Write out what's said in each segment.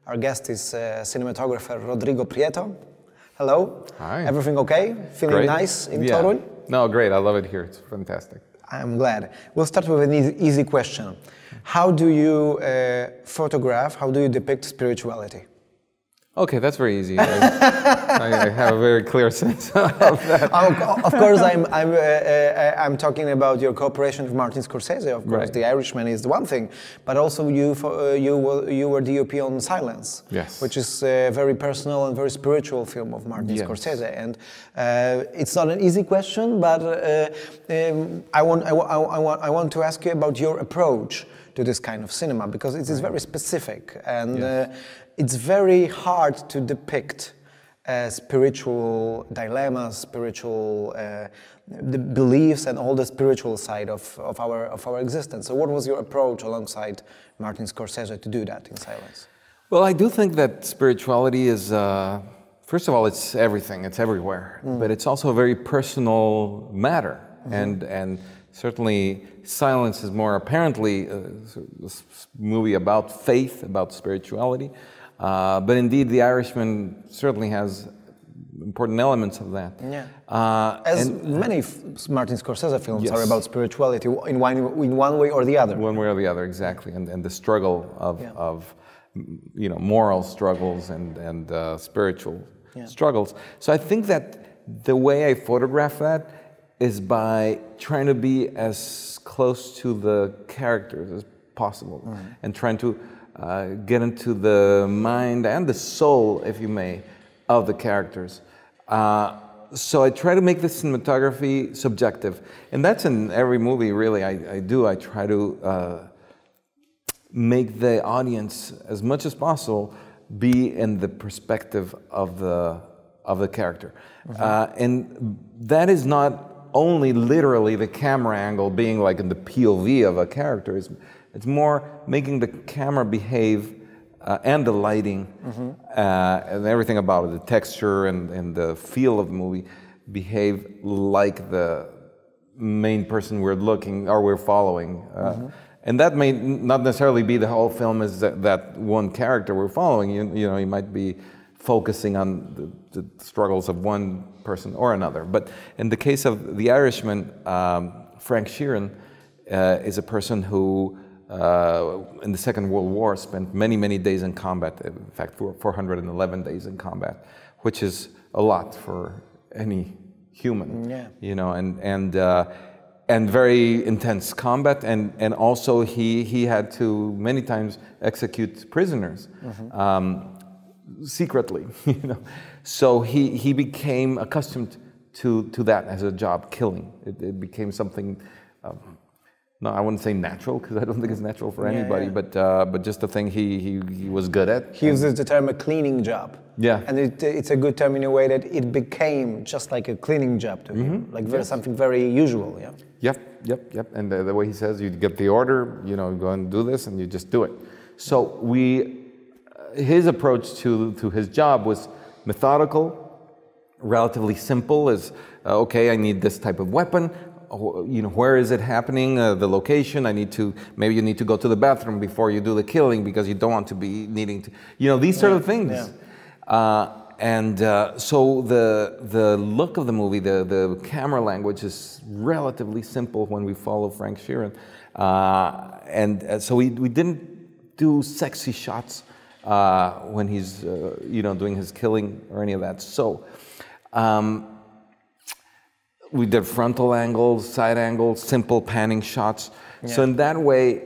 Our guest is cinematographer Rodrigo Prieto. Hello. Hi. Everything okay? Feeling Great. nice in Toruń? No, great. I love it here. It's fantastic. I'm glad. We'll start with an easy question. How do you photograph, how do you depict spirituality? Okay, that's very easy. I have a very clear sense of that. Of course, I'm talking about your cooperation with Martin Scorsese. Of course, Right. The Irishman is the one thing, but also you were DOP on Silence, Yes. which is a very personal and very spiritual film of Martin Yes. Scorsese. And it's not an easy question, but I want to ask you about your approach to this kind of cinema, because it is very specific and. Yes. It's very hard to depict spiritual dilemmas, spiritual the beliefs, and all the spiritual side of our existence. So, what was your approach alongside Martin Scorsese to do that in Silence? Well, I do think that spirituality is, first of all, it's everything, it's everywhere, but it's also a very personal matter. And certainly Silence is more apparently a movie about faith, about spirituality. But indeed, The Irishman certainly has important elements of that. Yeah. As many Martin Scorsese films Yes. are about spirituality in one way or the other. One way or the other, exactly. And the struggle of moral struggles and spiritual struggles. So I think that the way I photograph that is by trying to be as close to the characters as possible and trying to get into the mind and the soul, if you may, of the characters. So I try to make the cinematography subjective. And that's in every movie, really, I do. I try to make the audience, as much as possible, be in the perspective of the character. And that is not only literally the camera angle being like in the POV of a character. It's more making the camera behave and the lighting and everything about it, the texture and the feel of the movie, behave like the main person we're looking or we're following. And that may not necessarily be the whole film as that one character we're following. You know, you might be focusing on the struggles of one person or another. But in the case of The Irishman, Frank Sheeran is a person who in the Second World War spent many, many days in combat. In fact, 411 days in combat, which is a lot for any human. Yeah. You know, and very intense combat, and also he had to many times execute prisoners secretly. You know, so he became accustomed to that as a job, killing. It became something. No, I wouldn't say natural, because I don't think it's natural for anybody, but just a thing he was good at. He uses the term a cleaning job. Yeah. And it's a good term in a way that it became just like a cleaning job to him, like something very usual, yeah? Yep. And the way he says, you get the order, you know, go and do this, and you just do it. So his approach to his job was methodical, relatively simple, as, okay, I need this type of weapon, you know, where is it happening, the location, maybe you need to go to the bathroom before you do the killing because you don't want to be needing to, you know, these sort of things. Yeah. So the look of the movie, the camera language is relatively simple when we follow Frank Sheeran. So we didn't do sexy shots when he's, you know, doing his killing or any of that. So, we did frontal angles, side angles, simple panning shots. Yeah. So in that way,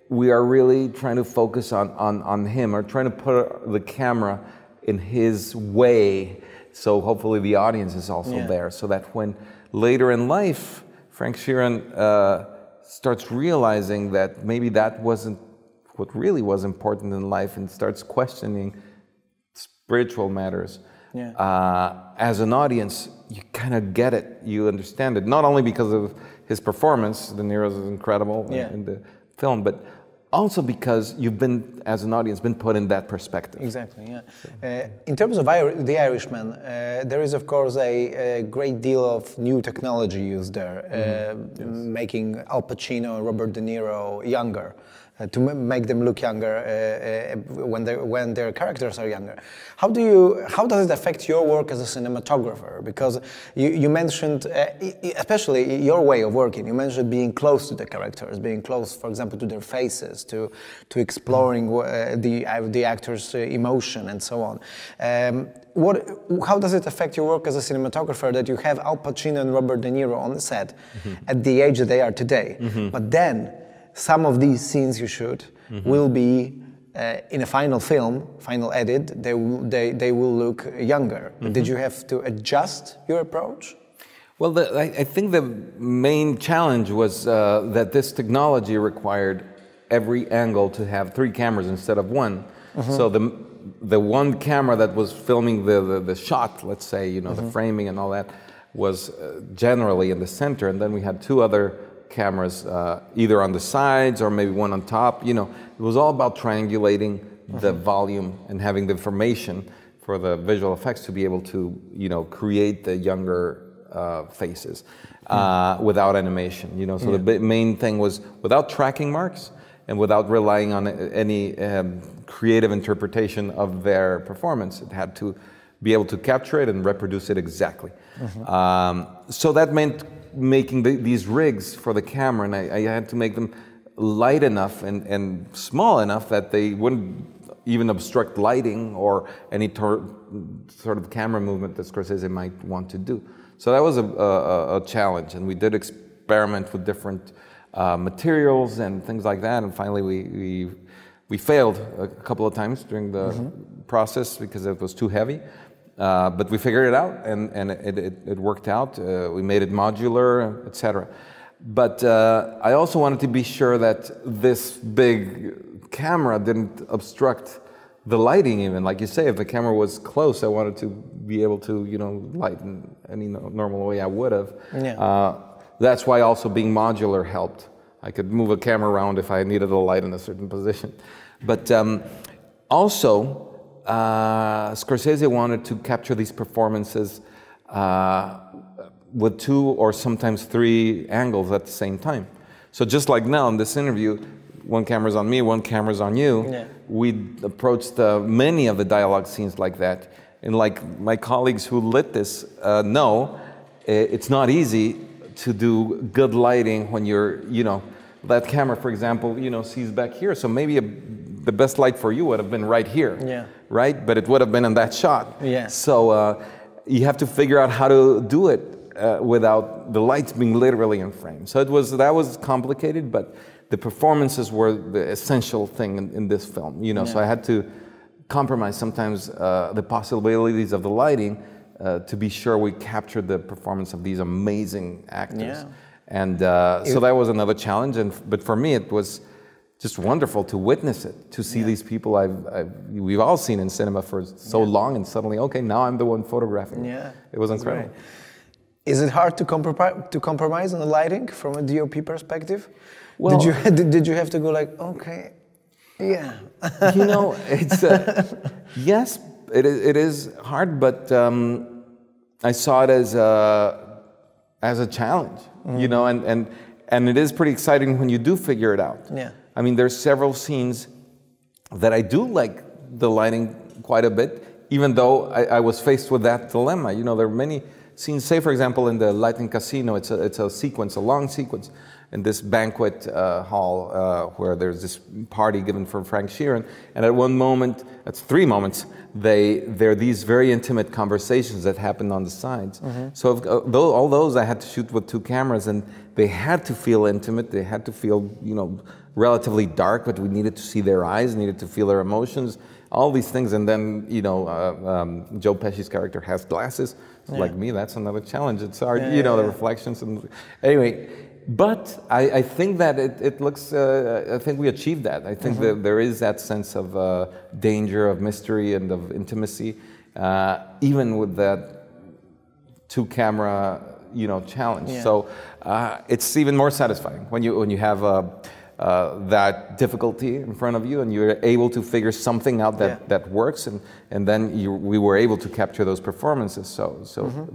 we are really trying to focus on him, or trying to put the camera in his way. So hopefully the audience is also there, so that when later in life, Frank Sheeran starts realizing that maybe that wasn't what really was important in life, and starts questioning spiritual matters. As an audience, you kind of get it, you understand it, not only because of his performance, De Niro's is incredible in the film, but also because you've been, as an audience, been put in that perspective. Exactly, yeah. In terms of The Irishman, there is, of course, a great deal of new technology used there, making Al Pacino and Robert De Niro younger. to make them look younger when their characters are younger. How does it affect your work as a cinematographer? Because you mentioned, especially your way of working, you mentioned being close to the characters, being close, for example, to their faces, to exploring the actors' emotion and so on. How does it affect your work as a cinematographer that you have Al Pacino and Robert De Niro on the set at the age that they are today, but then some of these scenes you shoot will be in a final film, final edit, they will look younger. Did you have to adjust your approach? Well, I think the main challenge was that this technology required every angle to have 3 cameras instead of 1. So the one camera that was filming the shot, let's say, you know, the framing and all that, was generally in the center, and then we had 2 other cameras, either on the sides or maybe one on top. You know, it was all about triangulating the volume and having the information for the visual effects to be able to, you know, create the younger faces without animation. You know, so the main thing was without tracking marks and without relying on any creative interpretation of their performance. It had to be able to capture it and reproduce it exactly. So that meant making these rigs for the camera, and I had to make them light enough and small enough that they wouldn't even obstruct lighting or any sort of camera movement that Scorsese might want to do. So that was a challenge, and we did experiment with different materials and things like that, and finally we failed a couple of times during the process because it was too heavy. But we figured it out, and it worked out. We made it modular, etc. But I also wanted to be sure that this big camera didn't obstruct the lighting even. Like you say, if the camera was close, I wanted to be able to, you know, light in any normal way I would have. Yeah. That's why also being modular helped. I could move a camera around if I needed a light in a certain position. But also, Scorsese wanted to capture these performances with 2 or sometimes 3 angles at the same time. So just like now in this interview, one camera's on me, one camera's on you. Yeah. We approached many of the dialogue scenes like that. And like my colleagues who lit this know, it's not easy to do good lighting when you're, you know, that camera, for example, you know, sees back here. So maybe the best light for you would have been right here, right? But it would have been in that shot. Yeah. So you have to figure out how to do it without the lights being literally in frame. So that was complicated, but the performances were the essential thing in this film, you know. So I had to compromise sometimes the possibilities of the lighting to be sure we captured the performance of these amazing actors. Yeah. And so that was another challenge. But for me, it was just wonderful to witness it, to see these people we've all seen in cinema for so long, and suddenly, okay, now I'm the one photographing. Yeah, it was incredible. Right. Is it hard to compromise on the lighting from a DOP perspective? Well, did you have to go like, okay, yeah? You know, it's yes, it is hard, but I saw it as a challenge, you know, and it is pretty exciting when you do figure it out. Yeah. I mean, there's several scenes that I do like the lighting quite a bit, even though I was faced with that dilemma. You know, there are many scenes, say for example in the Lightning Casino, it's a sequence, a long sequence, in this banquet hall where there's this party given for Frank Sheeran, and at one moment, that's 3 moments, there are these very intimate conversations that happen on the sides. So all those I had to shoot with 2 cameras, and they had to feel intimate, they had to feel, you know, relatively dark, but we needed to see their eyes, needed to feel their emotions, all these things. And then, you know, Joe Pesci's character has glasses, so like me, that's another challenge. It's hard, you know, the reflections. And anyway, but I think that it looks, I think we achieved that. I think that there is that sense of danger, of mystery, and of intimacy, even with that 2-camera, you know, challenge. So it's even more satisfying when you have that difficulty in front of you, and you're able to figure something out that works, and then we were able to capture those performances. So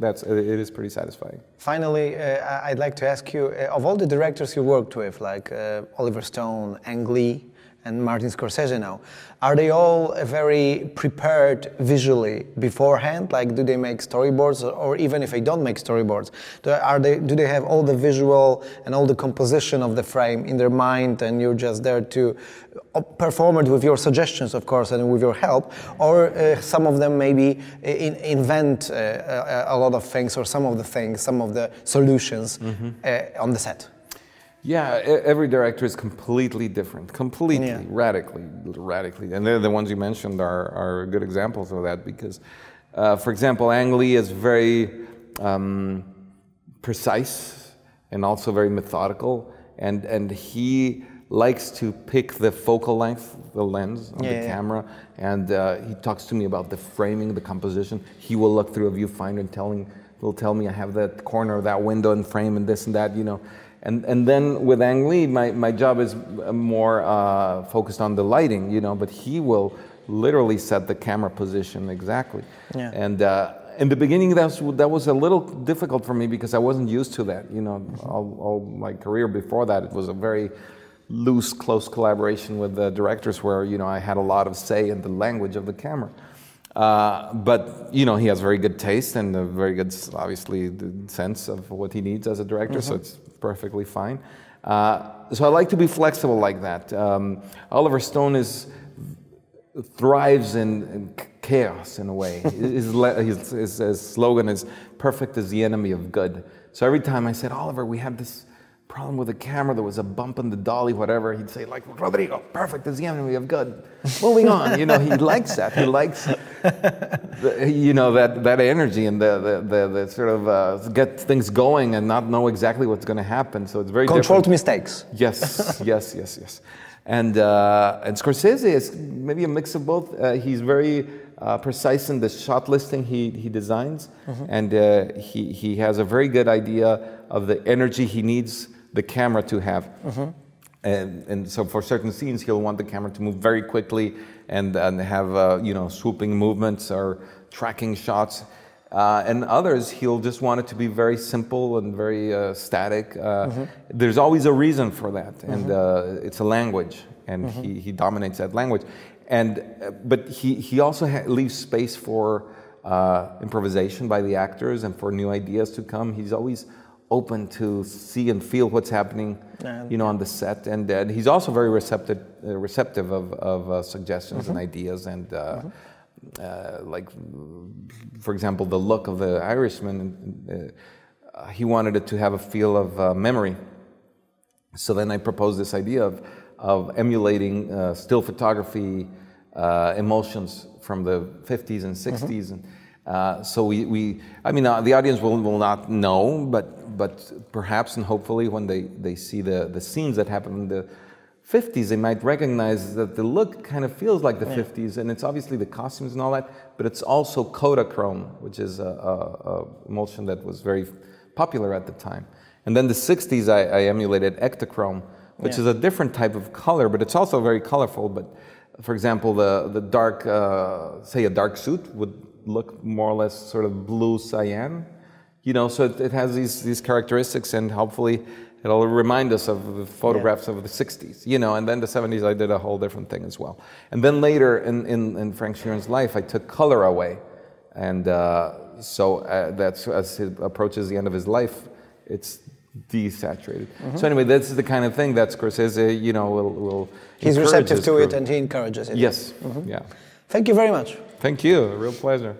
it is pretty satisfying. Finally, I'd like to ask you, of all the directors you worked with, like Oliver Stone, Ang Lee, and Martin Scorsese now, are they all very prepared visually beforehand? Like, do they make storyboards, or even if they don't make storyboards, do they have all the visual and all the composition of the frame in their mind, and you're just there to perform it with your suggestions, of course, and with your help? Or some of them maybe invent a lot of things, or some of the solutions on the set? Yeah, every director is completely different, radically. And the ones you mentioned are good examples of that, because, for example, Ang Lee is very precise and also very methodical, and he likes to pick the focal length, the lens of the camera, and he talks to me about the framing, the composition. He will look through a viewfinder and will tell me I have that corner of that window and frame and this and that, you know. And then with Ang Lee, my job is more focused on the lighting, you know, but he will literally set the camera position exactly. Yeah. And in the beginning, that was a little difficult for me, because I wasn't used to that, you know. All my career before that, it was a very loose, close collaboration with the directors where, you know, I had a lot of say in the language of the camera. But, you know, he has very good taste and a very good, obviously, sense of what he needs as a director, so it's perfectly fine. So I like to be flexible like that. Oliver Stone thrives in chaos, in a way. His slogan is, "Perfect is the enemy of good." So every time I said, "Oliver, we had this problem with the camera, there was a bump in the dolly, whatever," he'd say, like, "Rodrigo, perfect is the enemy of good. Moving on." You know, he likes that. He likes, you know, that energy and the sort of get things going and not know exactly what's going to happen. So it's very controlled mistakes. Yes, yes. And Scorsese is maybe a mix of both. He's very precise in the shot listing he designs, and he has a very good idea of the energy he needs the camera to have. And so for certain scenes, he'll want the camera to move very quickly and have you know, swooping movements or tracking shots. And others, he'll just want it to be very simple and very static. There's always a reason for that, and it's a language, and he dominates that language. But he also leaves space for improvisation by the actors and for new ideas to come. He's always open to see and feel what's happening, you know, on the set, and he's also very receptive of suggestions and ideas, and like, for example, the look of the Irishman, he wanted it to have a feel of memory. So then I proposed this idea of emulating still photography emotions from the 50s and 60s, and so I mean, the audience will not know, but perhaps and hopefully when they see the scenes that happen in the 50s, they might recognize that the look kind of feels like the 50s, and it's obviously the costumes and all that, but it's also Kodachrome, which is a emulsion that was very popular at the time. And then the 60s, I emulated Ektachrome, which is a different type of color, but it's also very colorful. But for example, the dark, say a dark suit would look more or less sort of blue cyan, you know, so it has these characteristics, and hopefully it'll remind us of the photographs of the 60s, you know. And then the 70s, I did a whole different thing as well. And then later in Frank Sheeran's life, I took color away. And so that's, as he approaches the end of his life, it's desaturated. So anyway, this is the kind of thing that Scorsese, you know, will he's receptive to it, and he encourages it. Yes, yeah. Thank you very much. Thank you, a real pleasure.